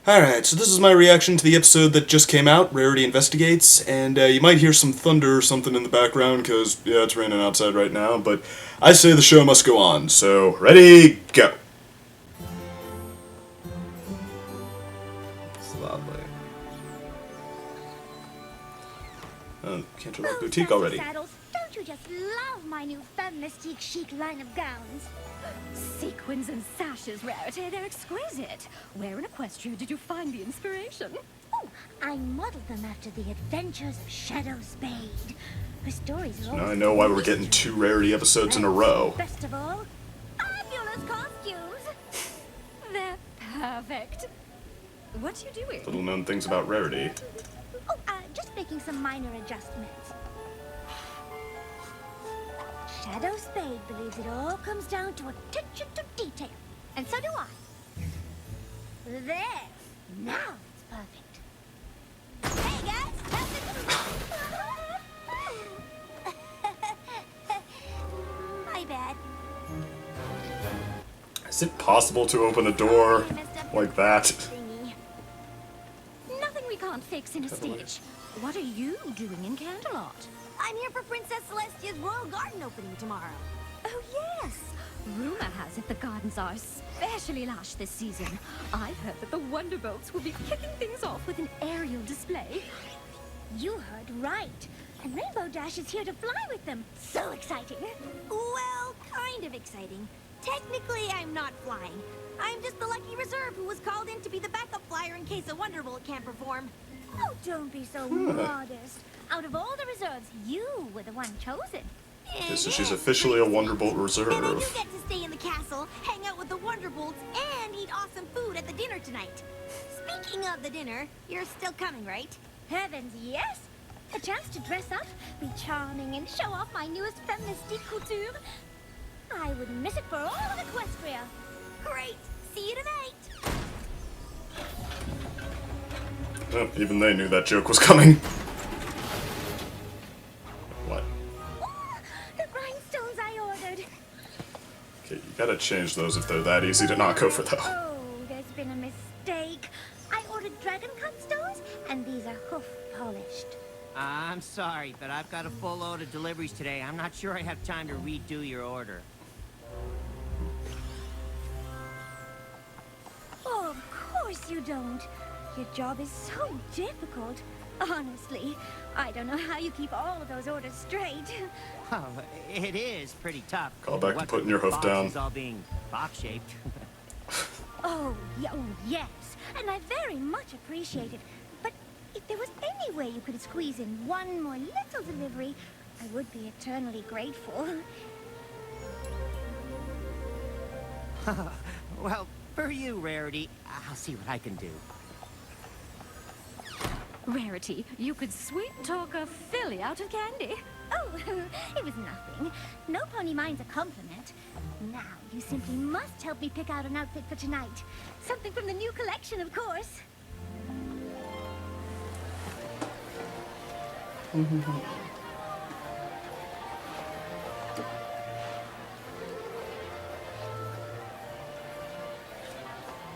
Alright, so this is my reaction to the episode that just came out, Rarity Investigates, and you might hear some thunder or something in the background, because, yeah, it's raining outside right now, but I say the show must go on, so ready, go! It's lovely. Oh, Canterlot Boutique already. Saddles, don't you just love my new Femme Mystique chic line of gowns? Sequins and sashes, Rarity, they're exquisite. Where in Equestria did you find the inspiration? Oh, I modeled them after the adventures of Shadow Spade. Her stories are Now I know why we're getting 2 Rarity episodes in a row. Best of all, fabulous costumes. They're perfect. What are you doing? Little known things about Rarity. Oh, just making some minor adjustments. Shadow Spade believes it all comes down to attention to detail. And so do I. There. Now it's perfect. Hey, guys! My bad. Is it possible to open a door like that? Nothing we can't fix in a stitch. What are you doing in Canterlot? I'm here for Princess Celestia's Royal Garden opening tomorrow. Oh, yes. Rumor has it the gardens are especially lush this season. I've heard that the Wonderbolts will be kicking things off with an aerial display. You heard right. And Rainbow Dash is here to fly with them. So exciting. Well, kind of exciting. Technically, I'm not flying. I'm just the lucky reserve who was called in to be the backup flyer in case a Wonderbolt can't perform. Oh, don't be so modest. Out of all the reserves, you were the one chosen. Okay, so she's officially a Wonderbolt reserve. And I do get to stay in the castle, hang out with the Wonderbolts, and eat awesome food at the dinner tonight. Speaking of the dinner, you're still coming, right? Heavens, yes! A chance to dress up, be charming, and show off my newest Femme Mystique couture. I wouldn't miss it for all of Equestria. Great! See you tonight! Oh, even they knew that joke was coming. What? Oh, the rhinestones I ordered. Okay, you gotta change those if they're that easy to not go for, though. Oh, there's been a mistake. I ordered dragon cut stones, and these are hoof polished. I'm sorry, but I've got a full load of deliveries today. I'm not sure I have time to redo your order. Oh, of course you don't. Your job is so difficult. Honestly, I don't know how you keep all of those orders straight. Oh, it is pretty tough. Call back to What, putting your hoof down. boxes all being box-shaped. Oh, yes, and I very much appreciate it. But if there was any way you could squeeze in one more little delivery, I would be eternally grateful. Well, for you, Rarity, I'll see what I can do. Rarity, you could sweet-talk a filly out of candy. Oh, it was nothing. No pony minds a compliment. Now, you simply must help me pick out an outfit for tonight. Something from the new collection, of course.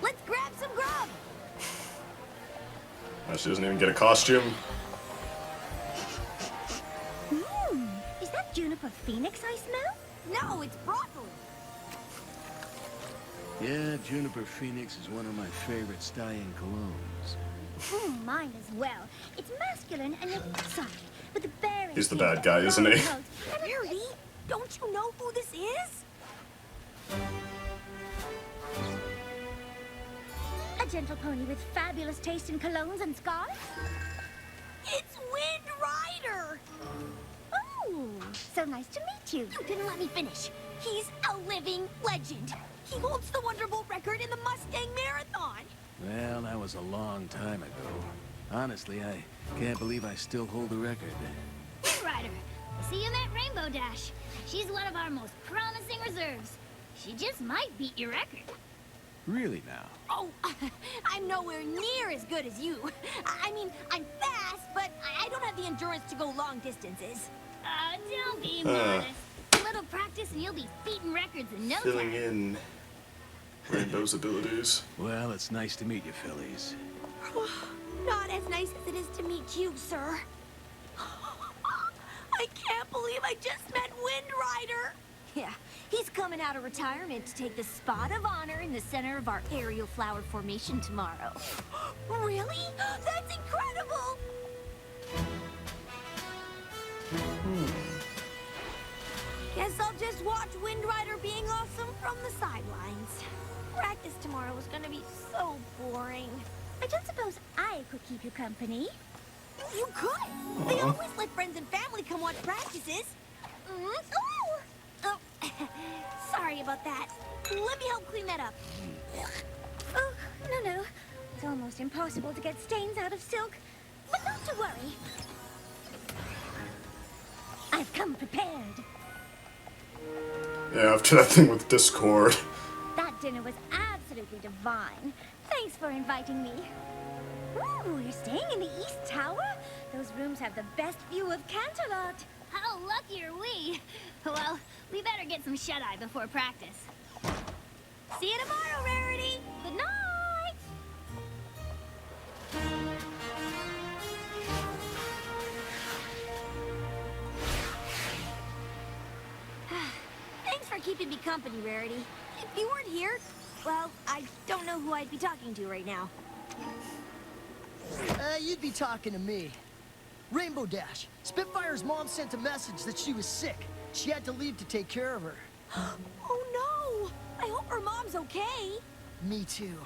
Let's grab some grub! She doesn't even get a costume. Is that juniper phoenix I smell? No, it's broccoli. Yeah, Juniper Phoenix is one of my favorite stallion colognes. Mine as well. It's masculine and yet soft, with the berry. He's the bad guy, isn't he? Harry, don't you know who this is? A gentle pony with fabulous taste in colognes and scarves? It's Wind Rider! Oh, so nice to meet you. You didn't let me finish. He's a living legend. He holds the Wonderbolt record in the Mustang Marathon. Well, that was a long time ago. Honestly, I can't believe I still hold the record. Wind Rider, I see you met Rainbow Dash. She's one of our most promising reserves. She just might beat your record. Really now? Oh, I'm nowhere near as good as you. I mean, I'm fast, but I don't have the endurance to go long distances. Don't be modest. A little practice and you'll be beating records in no Filling time. in Rainbow's abilities. Well, it's nice to meet you, Phillies. Not as nice as it is to meet you, sir. I can't believe I just met Wind Rider. Yeah, he's coming out of retirement to take the spot of honor in the center of our aerial flower formation tomorrow. Really? That's incredible! Guess I'll just watch Wind Rider being awesome from the sidelines. Practice tomorrow is gonna be so boring. I don't suppose I could keep you company. You could! They always let friends and family come watch practices. Oh, sorry about that. Let me help clean that up. Oh, no. It's almost impossible to get stains out of silk. But not to worry. I've come prepared. Yeah, after that thing with Discord. That dinner was absolutely divine. Thanks for inviting me. Ooh, you're staying in the East Tower? Those rooms have the best view of Canterlot. How lucky are we? Well, we better get some shut-eye before practice. See you tomorrow, Rarity! Good night! Thanks for keeping me company, Rarity. If you weren't here, well, I don't know who I'd be talking to right now. You'd be talking to me. Rainbow Dash. Spitfire's mom sent a message that she was sick. She had to leave to take care of her. Oh no! I hope her mom's okay. Me too.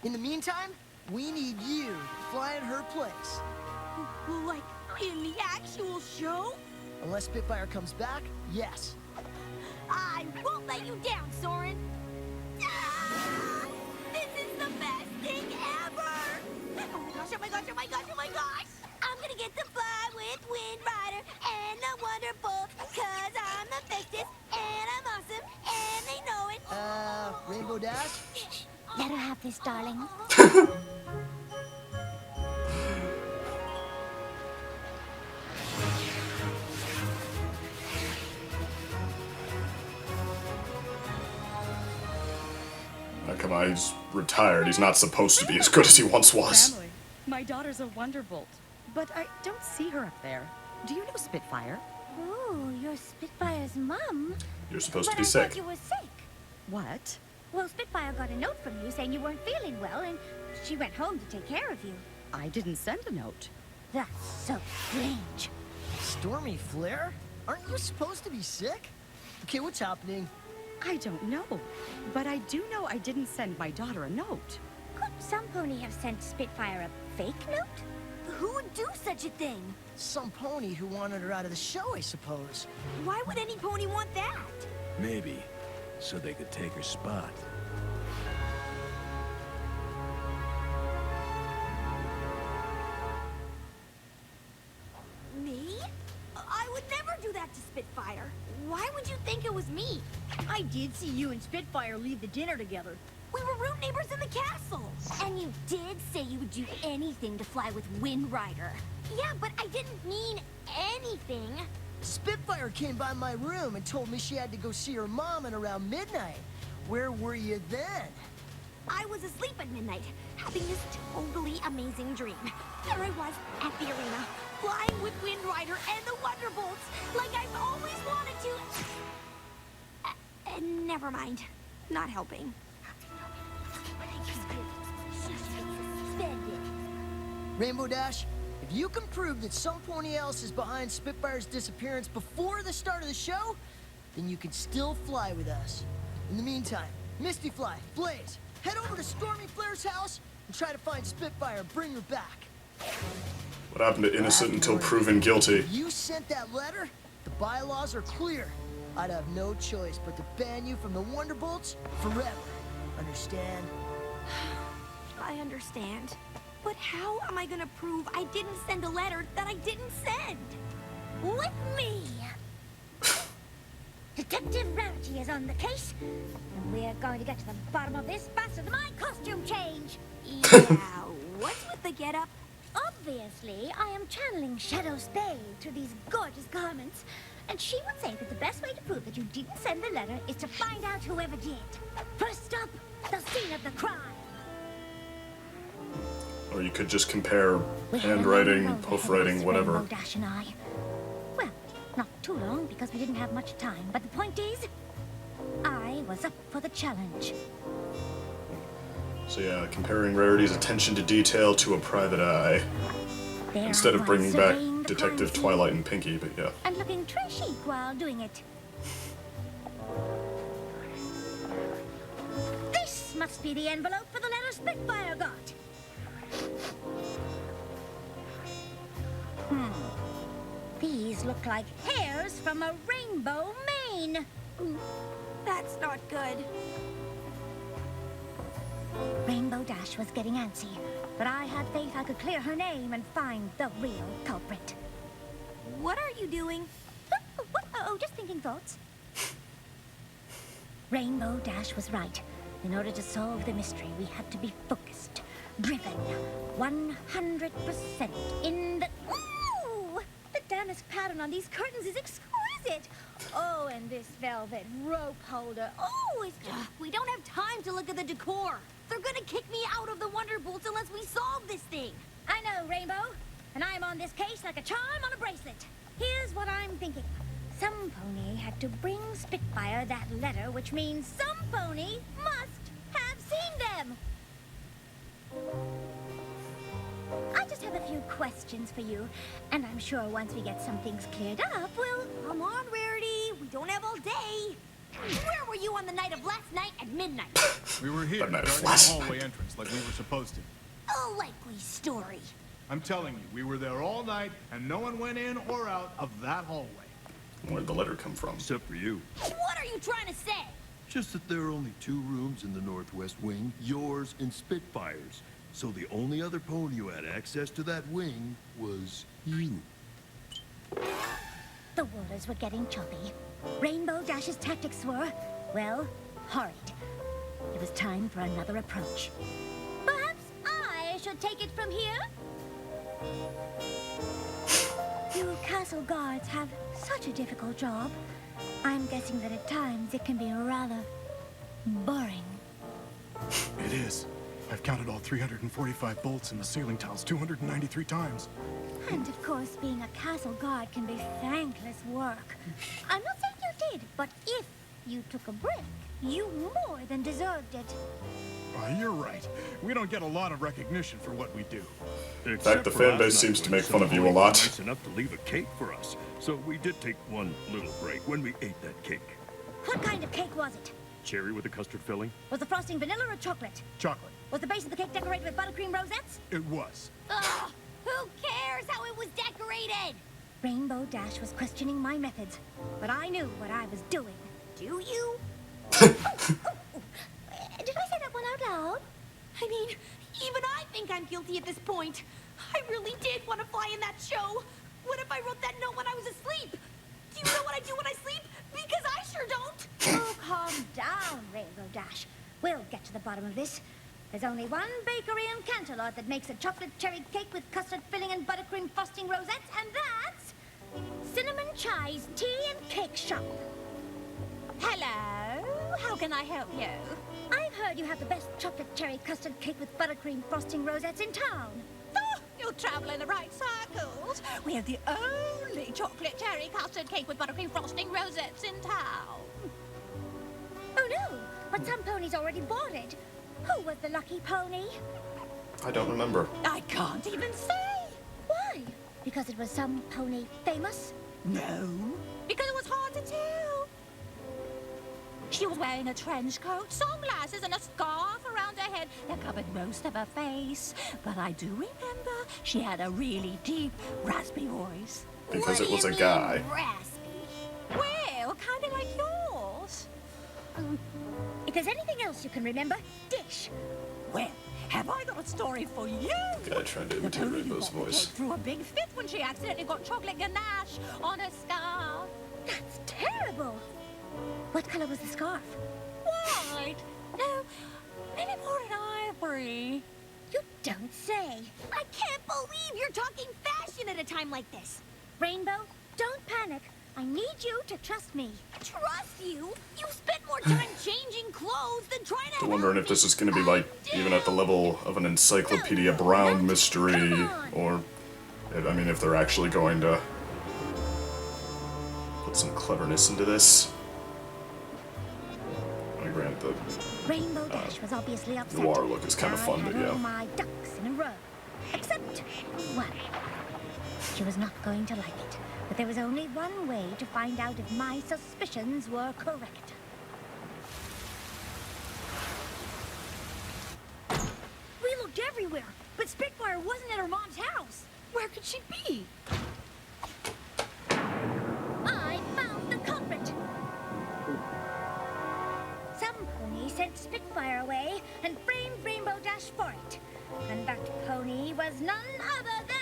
In the meantime, we need you to fly in her place. Like, in the actual show? Unless Spitfire comes back, yes. I won't let you down, Soren. Ah! This is the best thing ever! Oh my gosh, oh my gosh, oh my gosh, oh my gosh! I'm gonna get to fly with Wind Rider and the Wonderbolt, cause I'm the bestest and I'm awesome and they know it. Rainbow Dash? Let her have this, darling. Come on, he's retired. He's not supposed to be as good as he once was. Family. My daughter's a Wonderbolt, but I don't see her up there. Do you know Spitfire? Oh, you're Spitfire's mom. You're supposed But to be I sick. thought you were sick. What? Well, Spitfire got a note from you saying you weren't feeling well, and she went home to take care of you. I didn't send a note. That's so strange. Stormy Flare? Aren't you supposed to be sick? Okay, what's happening? I don't know, but I do know I didn't send my daughter a note. Could some pony have sent Spitfire a fake note? Who would do such a thing? Some pony who wanted her out of the show, I suppose. Why would any pony want that? Maybe, so they could take her spot. Me? I would never do that to Spitfire. Why would you think it was me? I did see you and Spitfire leave the dinner together. We were room neighbors in the castle. And you did say you would do anything to fly with Wind Rider. Yeah, but I didn't mean anything. Spitfire came by my room and told me she had to go see her mom at around midnight. Where were you then? I was asleep at midnight, having this totally amazing dream. There I was at the arena, flying with Wind Rider and the Wonderbolts, like I've always wanted to. Never mind. Not helping. Rainbow Dash, if you can prove that some pony else is behind Spitfire's disappearance before the start of the show, then you can still fly with us. In the meantime, Misty Fly, Blaze, head over to Stormy Flare's house and try to find Spitfire and bring her back. What happened to innocent until proven guilty? If you sent that letter, the bylaws are clear. I'd have no choice but to ban you from the Wonderbolts forever. Understand? I understand. But how am I gonna prove I didn't send a letter that I didn't send? With me! Detective Rarity is on the case, and we're going to get to the bottom of this faster than my costume change! Yeah, what's with the getup? Obviously, I am channeling Shadow's Bay through these gorgeous garments, and she would say that the best way to prove that you didn't send the letter is to find out whoever did. First stop, the scene of the crime. Or you could just compare We had a handwriting, long road hoof ahead of writing, us, whatever. Rainbow Dash and I. Well, not too long because we didn't have much time. But the point is, I was up for the challenge. So yeah, comparing Rarity's attention to detail to a private eye. There Instead I of was, bringing back surveying the Detective crime scene Twilight and Pinky, but yeah. and looking très chic while doing it. This must be the envelope for the letter Spitfire got. These look like hairs from a rainbow mane. That's not good. Rainbow Dash was getting antsy, but I had faith I could clear her name and find the real culprit. What are you doing? What? Oh, just thinking thoughts. Rainbow Dash was right. In order to solve the mystery, we had to be focused, driven, 100% in the... Ooh! The damask pattern on these curtains is exquisite. Oh, and this velvet rope holder. Oh, it's just... We don't have time to look at the decor. They're gonna kick me out of the Wonderbolts unless we solve this thing. I know, Rainbow. And I'm on this case like a charm on a bracelet. Here's what I'm thinking. Some pony had to bring Spitfire that letter, which means some pony must have seen them. I just have a few questions for you, and I'm sure once we get some things cleared up, we'll... Come on, Rarity. We don't have all day. Where were you on the night of last night at midnight? We were here, That night of guarding the last hallway entrance like we were supposed to. A likely story. I'm telling you, we were there all night, and no one went in or out of that hallway. Where'd the letter come from? Except for you. What are you trying to say? Just that there are only 2 rooms in the northwest wing, yours and Spitfire's. So the only other pony who had access to that wing was you. The waters were getting choppy. Rainbow Dash's tactics were, well, horrid. It was time for another approach. Perhaps I should take it from here? You castle guards have such a difficult job. I'm guessing that at times it can be rather boring. It is. I've counted all 345 bolts in the ceiling tiles 293 times. And of course, being a castle guard can be thankless work. I'm not saying you did, but if you took a break, you more than deserved it. You're right. We don't get a lot of recognition for what we do. In fact, the fan base seems to make fun of you a lot. Nice enough to leave a cake for us, so we did take one little break when we ate that cake. What kind of cake was it? Cherry with a custard filling? Was the frosting vanilla or chocolate? Chocolate. Was the base of the cake decorated with buttercream rosettes? It was. Ugh, who cares how it was decorated? Rainbow Dash was questioning my methods, but I knew what I was doing. Do you? Did I say that one out loud? I mean, even I think I'm guilty at this point. I really did want to fly in that show. What if I wrote that note when I was asleep? Do you know what I do when I sleep? Because I sure don't. Oh, calm down, Rainbow Dash. We'll get to the bottom of this. There's only one bakery in Canterlot that makes a chocolate cherry cake with custard filling and buttercream frosting rosettes, and that's Cinnamon Chai's Tea and Cake Shop. Hello? How can I help you? I've heard you have the best chocolate cherry custard cake with buttercream frosting rosettes in town. Oh, you'll travel in the right circles. We're the only chocolate cherry custard cake with buttercream frosting rosettes in town. Oh no, but some ponies already bought it. Who was the lucky pony? I don't remember. I can't even say. Why? Because it was some pony famous? No, because it was hard to tell. She was wearing a trench coat, sunglasses, and a scarf around her head that covered most of her face. But I do remember she had a really deep, raspy voice. Because it was a What do you guy. mean, raspy? Well, kind of like yours. If there's anything else you can remember, dish. Well, have I got a story for you? Guy trying to The imitate pony who Rainbow's bought the voice. cake threw a big fit when she accidentally got chocolate ganache on her scarf. That's terrible. What color was the scarf? White? No, maybe more than ivory. You don't say. I can't believe you're talking fashion at a time like this. Rainbow, don't panic. I need you to trust me. Trust you? You spent more time changing clothes than trying to I'm wondering if this is going to be like even at the level of an Encyclopedia Brown mystery, or I mean, if they're actually going to put some cleverness into this. I grant the Rainbow Dash was obviously upset. noir look is kind of fun, I but had yeah. all my ducks in a row. Except one. She was not going to like it. But there was only one way to find out if my suspicions were correct. We looked everywhere, but Spitfire wasn't at her mom's house. Where could she be? I found the culprit! Some pony sent Spitfire away and framed Rainbow Dash for it. And that pony was none other than...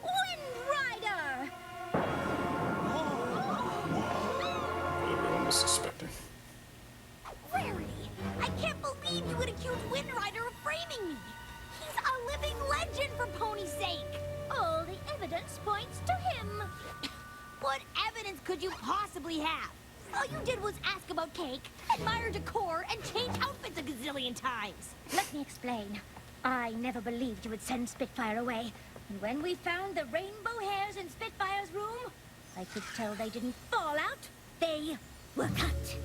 Wind Rider! What everyone was suspecting. Rarity, I can't believe you would accuse Wind Rider of framing me. He's a living legend for Pony's sake. All the evidence points to him. What evidence could you possibly have? All you did was ask about cake, admire decor, and change outfits a gazillion times. Let me explain. I never believed you would send Spitfire away. And when we found the rainbow hairs in Spitfire's room, I could tell they didn't fall out. They were cut.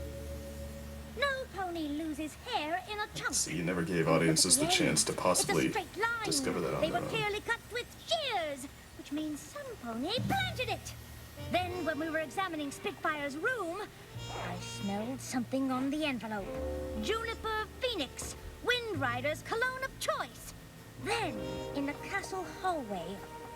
No pony loses hair in a chunk. See, you never gave audiences the chance to possibly It's a straight line. discover that on They their were own. clearly cut with shears, which means some pony planted it. Then, when we were examining Spitfire's room, I smelled something on the envelope. Juniper Phoenix, Wind Rider's cologne of choice. Then, in the castle hallway,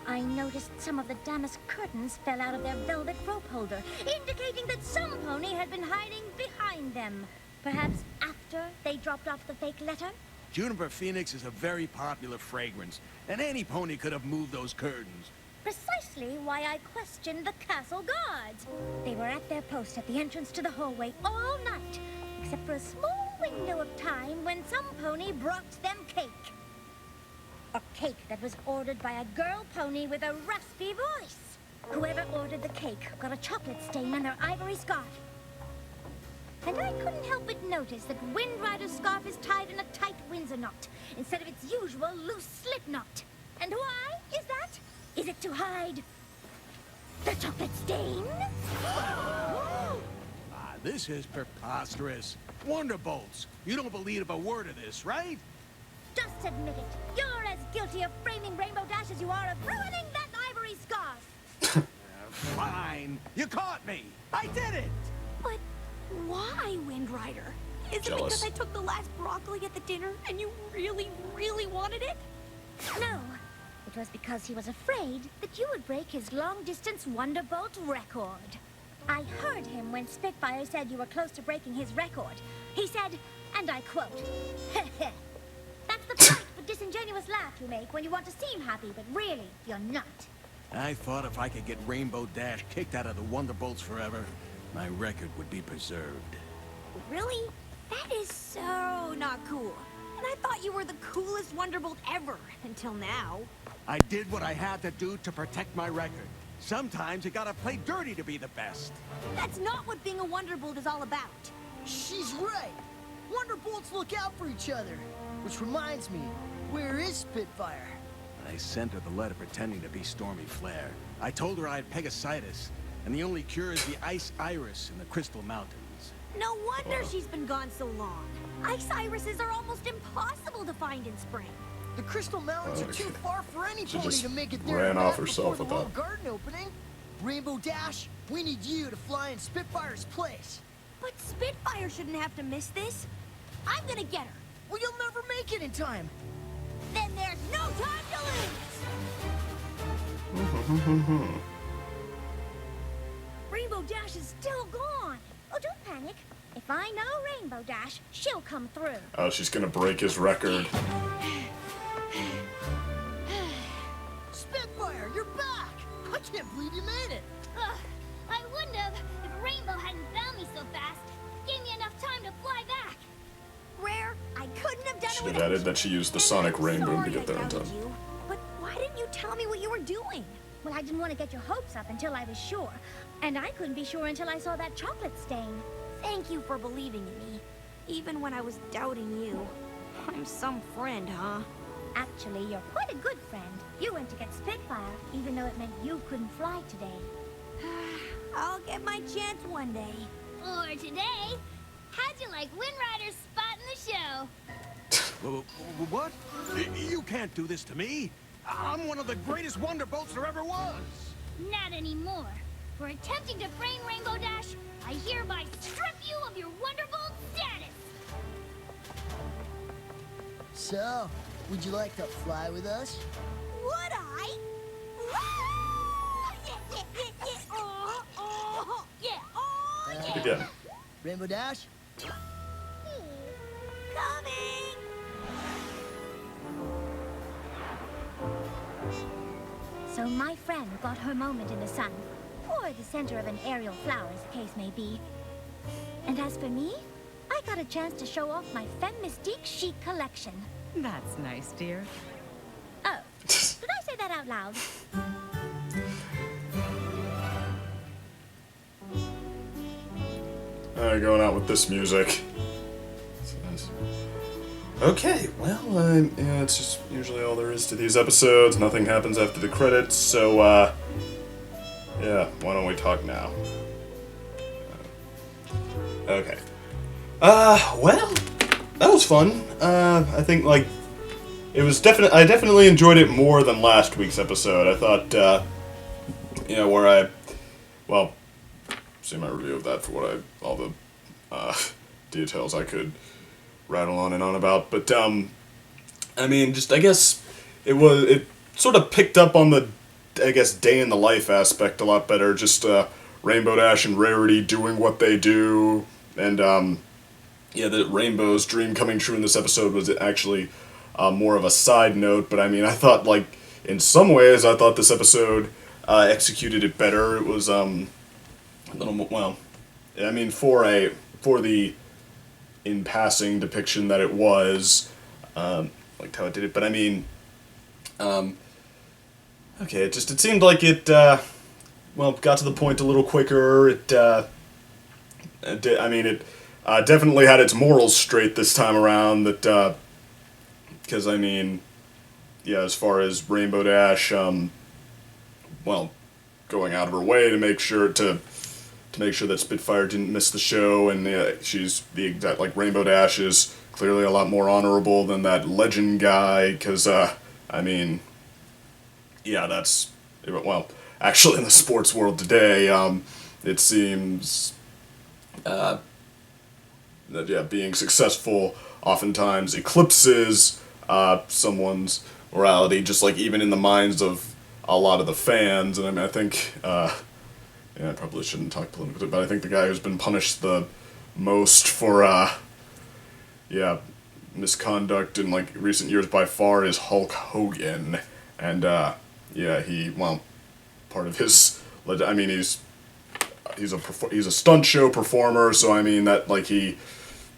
I noticed some of the damask curtains fell out of their velvet rope holder, indicating that some pony had been hiding behind them. Perhaps after they dropped off the fake letter? Juniper Phoenix is a very popular fragrance, and any pony could have moved those curtains. Precisely why I questioned the castle guards. They were at their post at the entrance to the hallway all night, except for a small window of time when some pony brought them cake. A cake that was ordered by a girl pony with a raspy voice. Whoever ordered the cake got a chocolate stain on their ivory scarf. And I couldn't help but notice that Wind Rider's scarf is tied in a tight Windsor knot, instead of its usual loose slip knot. And why is that? Is it to hide the chocolate stain? This is preposterous. Wonderbolts, you don't believe a word of this, right? Just admit it. You're as guilty of framing Rainbow Dash as you are of ruining that ivory scarf. Fine. You caught me. I did it. But why, Wind Rider? Is it because I took the last broccoli at the dinner and you really, really wanted it? No. It was because he was afraid that you would break his long-distance Wonderbolt record. I heard him when Spitfire said you were close to breaking his record. He said, and I quote, "Heh. That's the polite but disingenuous laugh you make when you want to seem happy, but really, you're not." I thought if I could get Rainbow Dash kicked out of the Wonderbolts forever, my record would be preserved. Really? That is so not cool. And I thought you were the coolest Wonderbolt ever, until now. I did what I had to do to protect my record. Sometimes you gotta play dirty to be the best. That's not what being a Wonderbolt is all about. She's right. Wonderbolts look out for each other. Which reminds me, where is Spitfire? I sent her the letter pretending to be Stormy Flare. I told her I had Pegasitis, and the only cure is the ice iris in the Crystal Mountains. No wonder she's been gone so long. Ice irises are almost impossible to find in spring. The Crystal Mountains are too far for any She pony just to make it there ran in off time herself before with the that. World Garden opening. Rainbow Dash, we need you to fly in Spitfire's place. But Spitfire shouldn't have to miss this. I'm gonna get her. Well, you'll never make it in time. Then there's no time to lose! Rainbow Dash is still gone. Oh, don't panic. If I know Rainbow Dash, she'll come through. Oh, she's gonna break his record. Spitfire, you're back! I can't believe you made it. I wouldn't have if Rainbow hadn't found me so fast. Gave me enough time to fly back. Rare, I couldn't have done Should it have without added that she used the Sonic Rainbow to Sorry get there I in time. doubted you, but why didn't you tell me what you were doing? Well, I didn't want to get your hopes up until I was sure. And I couldn't be sure until I saw that chocolate stain. Thank you for believing in me, even when I was doubting you. I'm some friend, huh? Actually, you're quite a good friend. You went to get Spitfire, even though it meant you couldn't fly today. I'll get my chance one day. Or today. How'd you like Wind Rider's spot in the show? What? You can't do this to me. I'm one of the greatest Wonderbolts there ever was. Not anymore. For attempting to frame Rainbow Dash, I hereby strip you of your Wonderbolt status. So, would you like to fly with us? Would I? Yeah, yeah, yeah, yeah. Oh, yeah, oh, yeah. Again. Rainbow Dash? Coming! So my friend got her moment in the sun, or the center of an aerial flower, as the case may be. And as for me, I got a chance to show off my Femme Mystique chic collection. That's nice, dear. Oh, did I say that out loud? Going out with this music. That's nice. Okay, well, yeah, it's just usually all there is to these episodes. Nothing happens after the credits, so, yeah, why don't we talk now? Okay. Well, that was fun. I think, like, it was I definitely enjoyed it more than last week's episode. I thought, you know, well, see my review of that for all the, details I could rattle on and on about, but, I mean, just, I guess, it sort of picked up on the, I guess, day in the life aspect a lot better, just, Rainbow Dash and Rarity doing what they do, and, yeah, the Rainbow's dream coming true in this episode was actually, more of a side note, but I mean, I thought, like, in some ways, I thought this episode, executed it better. It was, a little more, well, I mean, for the in passing depiction that it was, liked how it did it, but I mean, okay, it seemed like it, well, got to the point a little quicker. It definitely had its morals straight this time around, that, because, I mean, yeah, as far as Rainbow Dash, well, going out of her way to make sure that Spitfire didn't miss the show, and she's the exact, like, Rainbow Dash is clearly a lot more honorable than that Legend guy, because, I mean, yeah, that's, well, actually in the sports world today, it seems, that, yeah, being successful oftentimes eclipses, someone's morality, just, like, even in the minds of a lot of the fans, and I mean, I think, yeah, I probably shouldn't talk politically, but I think the guy who's been punished the most for, yeah, misconduct in, like, recent years by far is Hulk Hogan. And, yeah, well, part of his, I mean, he's a stunt show performer, so I mean, that, like,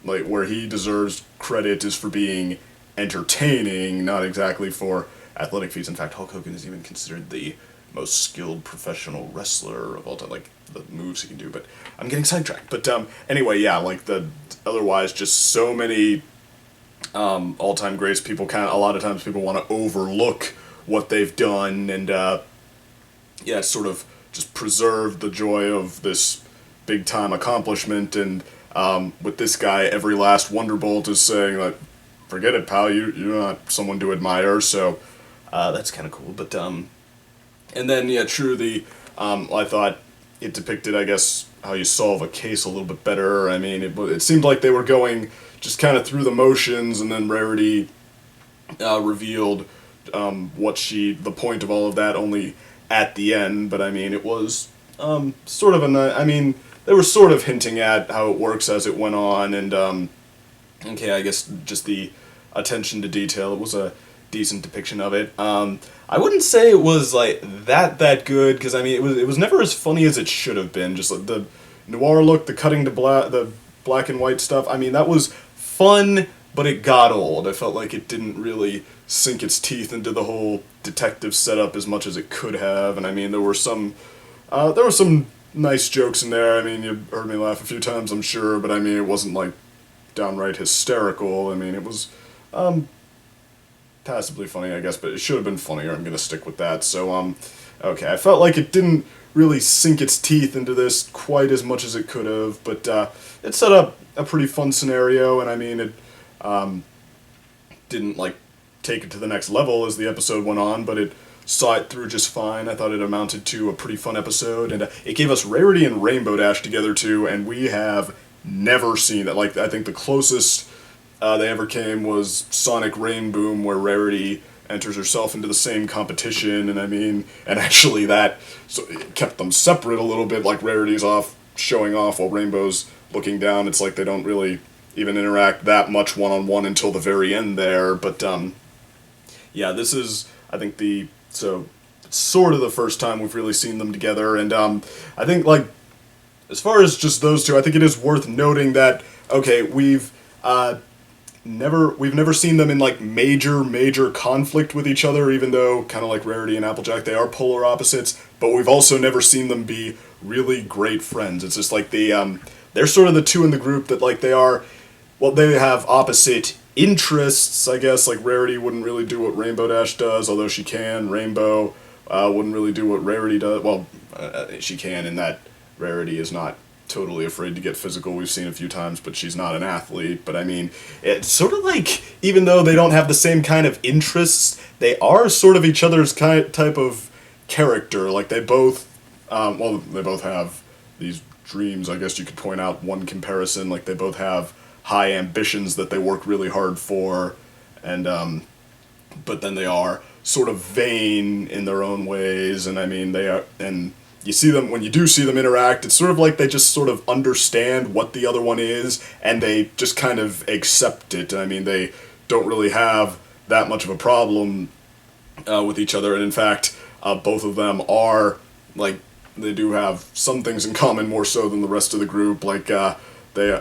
where he deserves credit is for being entertaining, not exactly for athletic feats. In fact, Hulk Hogan is even considered the most skilled professional wrestler of all time, like, the moves he can do, but I'm getting sidetracked. But, anyway, yeah, like, otherwise, just so many, all-time greats, a lot of times people want to overlook what they've done, and, yeah, sort of just preserve the joy of this big-time accomplishment, and, with this guy, every last Wonderbolt is saying, like, forget it, pal, you're not someone to admire, so, that's kind of cool, but, and then, yeah, true, I thought it depicted, I guess, how you solve a case a little bit better. I mean, it seemed like they were going just kind of through the motions, and then Rarity revealed the point of all of that only at the end, but I mean, it was sort of I mean, they were sort of hinting at how it works as it went on, and, okay, I guess just the attention to detail, it was a decent depiction of it. I wouldn't say it was, like, that good, because, I mean, it was never as funny as it should have been. Just, like, the noir look, the cutting to the black and white stuff, I mean, that was fun, but it got old. I felt like it didn't really sink its teeth into the whole detective setup as much as it could have. And I mean, there were some nice jokes in there. I mean, you heard me laugh a few times, I'm sure, but I mean, it wasn't like downright hysterical. I mean, it was passably funny, I guess, but it should have been funnier. I'm gonna stick with that. So okay, I felt like it didn't really sink its teeth into this quite as much as it could have, but it set up a pretty fun scenario, and I mean, it didn't like take it to the next level as the episode went on, but it saw it through just fine. I thought it amounted to a pretty fun episode, and it gave us Rarity and Rainbow Dash together too, and we have never seen that. Like, I think the closest they ever came was Sonic Rain Boom, where Rarity enters herself into the same competition, and I mean, and actually that it kept them separate a little bit, like Rarity's off showing off while Rainbow's looking down. It's like they don't really even interact that much one-on-one until the very end there, but yeah, this is, I think, it's sort of the first time we've really seen them together, and I think, like, as far as just those two, I think it is worth noting that, okay, we've never seen them in, like, major conflict with each other, even though, kind of like Rarity and Applejack, they are polar opposites, but we've also never seen them be really great friends. It's just like they're sort of the two in the group that, like, they have opposite interests, I guess. Like, Rarity wouldn't really do what Rainbow Dash does, although she can. Rainbow wouldn't really do what Rarity does. Well, she can in that Rarity is not totally afraid to get physical. We've seen a few times, but she's not an athlete. But I mean, it's sort of like, even though they don't have the same kind of interests, they are sort of each other's type of character. Like, they both, they both have these dreams. I guess you could point out one comparison. Like, they both have high ambitions that they work really hard for, and but then they are sort of vain in their own ways. And I mean, they are, and you see them, when you do see them interact, it's sort of like they just sort of understand what the other one is, and they just kind of accept it. I mean, they don't really have that much of a problem with each other, and in fact, both of them are, like, they do have some things in common more so than the rest of the group. Like, they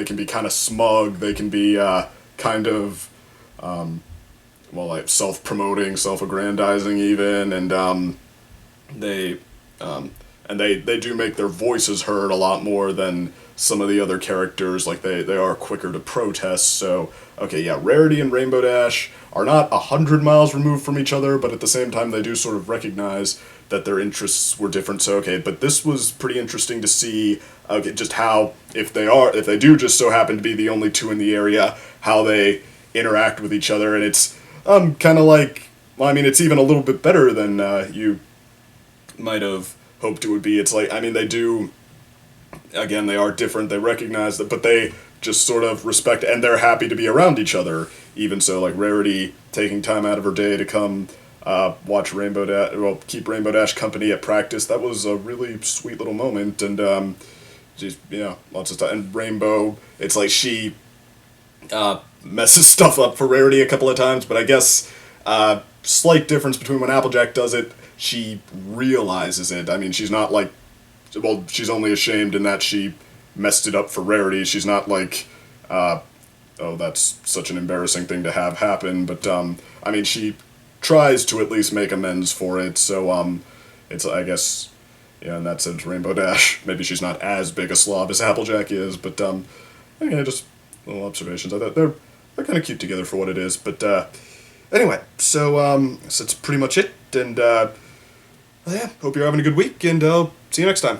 can be kind of smug, they can be kind of like self-promoting, self-aggrandizing even, and they do make their voices heard a lot more than some of the other characters. Like, they are quicker to protest. So, okay, yeah, Rarity and Rainbow Dash are not 100 miles removed from each other, but at the same time they do sort of recognize that their interests were different. So, okay, but this was pretty interesting to see, just how, if they do just so happen to be the only two in the area, how they interact with each other. And it's kind of like, well, I mean, it's even a little bit better than you might have hoped it would be. It's like, I mean, they do, again, they are different, they recognize that, but they just sort of respect, and they're happy to be around each other. Even so, like, Rarity taking time out of her day to come watch Rainbow Dash, well, keep Rainbow Dash company at practice, that was a really sweet little moment. And she's, lots of stuff. And Rainbow, it's like she messes stuff up for Rarity a couple of times, but I guess slight difference between when Applejack does it, she realizes it. I mean, she's not like, well, she's only ashamed in that she messed it up for Rarity. She's not like, oh, that's such an embarrassing thing to have happen, but I mean, she tries to at least make amends for it. So it's, I guess, yeah, in that sense, Rainbow Dash, maybe she's not as big a slob as Applejack is, but yeah, just little observations. I thought they're kind of cute together for what it is. But anyway, so that's pretty much it. And yeah, hope you're having a good week, and I'll see you next time.